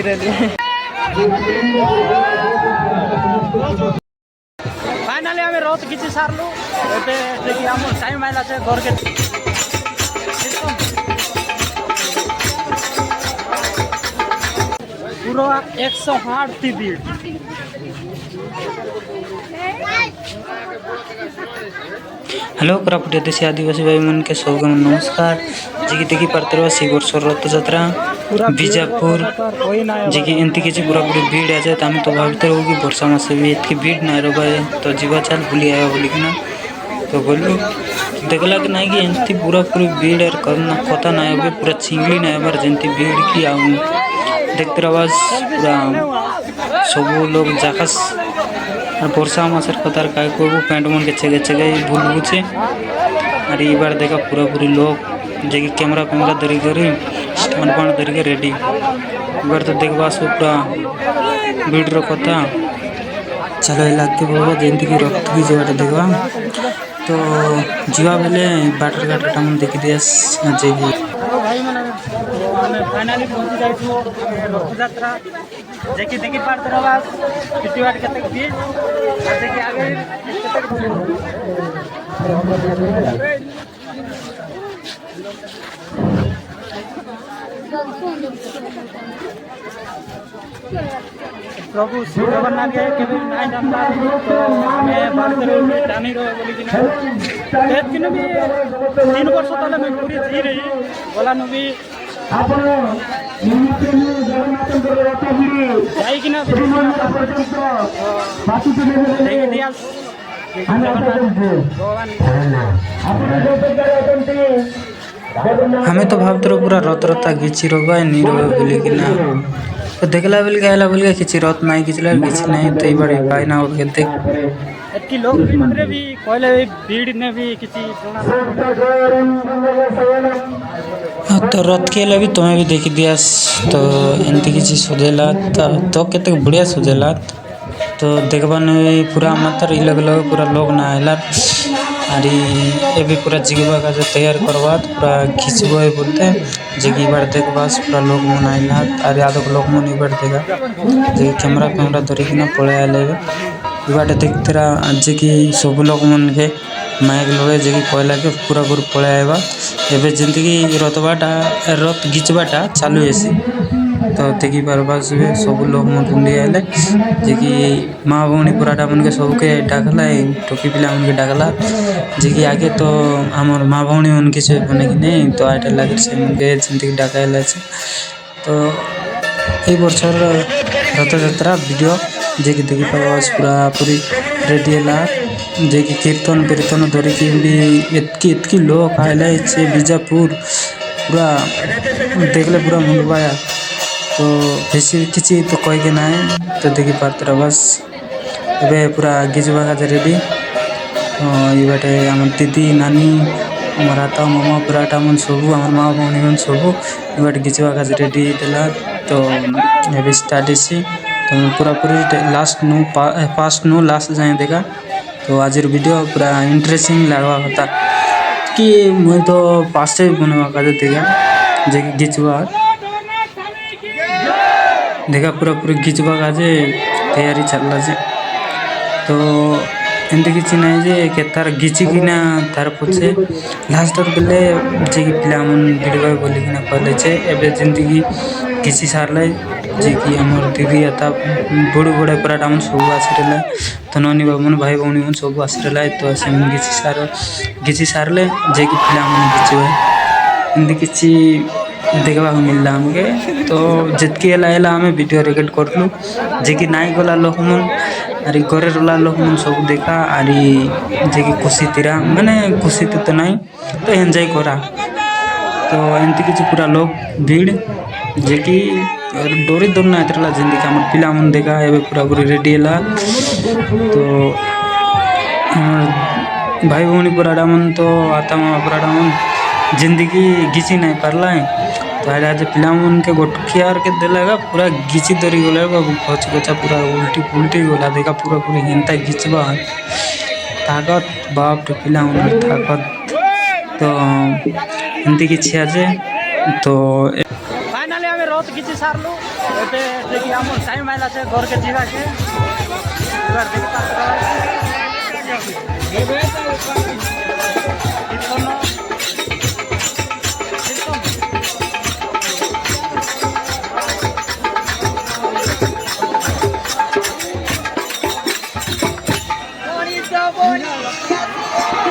Rally finally आम रथ खींची सारू एवं आम टाइम आइला से घर के पूरा 108 थी भीड़। हेलो कोरापुट देशी आदिवासी भाई मन के सब नमस्कार। जी की देखी पार्थ सी वर्ष रथ यात्रा बीजापुर जी की एमती किसी पूरा पूरी भीड़ आ जाए तो भावते रहो कि वर्षा मास भी इतनी भीड़ ना रहा तो जीवा चल बुली आया बोलिकिना तो गलु देखला कि नहीं कि एमती पूरा पूरी भीड़ और करना कथा ना हो पूरा चिंगली ना बार जमती भीड़ की आऊ देखते रहा पूरा सब लोग जाकस वर्षा मासर कतार काय को पैंट मन के चगे भूल बुझे और ये बार देखा पूरा पूरी लोग जे कि कैमरा धरी कर स्टैंड पान धरी के रेडी बार तो देखा सब पूरा भीड़ कथा चलो इलाके बाबा जमी कि रथ की जगह देखा तो जीवा बेले बाटर घाटा मन देखी दिया जे फाइनाली पहुंची जाइए रथ यात्रा देखी देखी पार्थ रहा कितनी बार कतक भीड़ देखिए आगे प्रभु श्री जगन्नाथ के केबे नहीं जानता तो हमें बात करो जानी रहो बोली कि ना दिन भी 3 वर्ष तले मैं पूरी जी रही बोला नु भी जाई कि ना देखिए दिया हमें तो भावते रहो पूरा रथ रथा घिची रहा नहीं रहा बोली कि ना तो देखला बोल के आला बोल के किसी रथ नहीं खिंचला किसी नहीं तो ये बड़ी भाई ना उठ के देख कि लोग भी मंदिर भी पहले भीड़ ने भी किसी तो रथ के लिए भी तुम्हें भी देखी दिया तो एमती किसी सुझेला तो केते बढ़िया सुझेला तो देखबा पूरा मात्र अलग अलग पूरा लोग ना आला और ये भी पूरा जिगवा का जो तैयार करवा पूरा खिंचब बोलते जे कि बार देखबा पूरा लोग मन आइला और याद लोग मन बार देखा जे कैमरा धरिकिना पड़े आए बाटे देखते रहा जे कि सब लोग मन के माइक लगे जे कि कहला के पूरा पूरी पड़े आएगा एवं जमी कि रथ घिचवाटा चालू हेसी तो देखी पार्बा सब लोग मन कुंडी आए जे कि माँ भौणी पूराटा मन के सबके डाकला टोकी पिला मन के डाकला जे कि आगे तो आमर माँ भौणी मन के सब बने कि नहीं तो आटा लगे से मन के जमी डाकाला तो ये वर्षर रथ यात्रा वीडियो जे कि देखी पार्बा पूरा पूरी रेडी है जे कि कीर्तन धरिकी भी एतकी लोग आए से बीजापुर पूरा देखले पूरा मुंडवाया तो बेसी किसी तो कह के ना तो देखी पार्थ बस ए पूरा गिजवा का रेडी ये बाटे आम दीदी नानी आम आता मामा पूराटा मन सब आम माँ भौणी मन सब ये बाटे गिजवा का रेडी देला तो ये स्टार्ट हेसी तो पूरा पूरी लास्ट नु फास्ट नु लास्ट जाए देखा तो आज वीडियो पूरा इंटरेस्टिंग लगवा होता कि मुझे तो पास से बनवा का देखा जे गिचवा देखा पूरा पूरी गिचवा का तैयारी चलला जे तो एमती किसी ना जे केतार घिचिकिना तार पछे लास्ट बेले जे कि पिला मन भिड़वा बोलिकिना कहले छे एबे जिंदगी घिची सारले जे कि हमर दीदी आता बड़े पराटा मन सब आसरेला तो ननी बाबू मन भाई भौणी मन सब आसरेला तो से मन घिची सारले जे कि पिला मन घिचवे एमती किसी देखा मिलला हमके तो जितकी एला हमें वीडियो रिकॉर्ड करलु जे कि नाई गला लोक मन अरे घरे रला लोक मन सब देखा अरे जे कि खुशी तीरा माने खुशी तो नहीं तो एंजॉय करा तो एमती किसी पूरा लोग भीड़ जे कि डोरी दौड़ना इतना जिंदगी आम पिला मन देखा ए पूरा पूरी रेडी है तो भाई भौणी पूराटा मन तो आता मामा पूराटा मन जिंदगी घिची नहीं पारला तो आज पिला मन के गोटखियार के देला पूरा घिची धरी गला गच गचा पूरा उल्टी गला देखा पूरा पूरी हेन्ता घिचवा ताकत बाप रे पिला मन ताकत तो एमती किसी आज तो फाइनाली आम रथ खींची सारू एटे आम टाइम आइला से घर के जीवा के Bonito, bonito.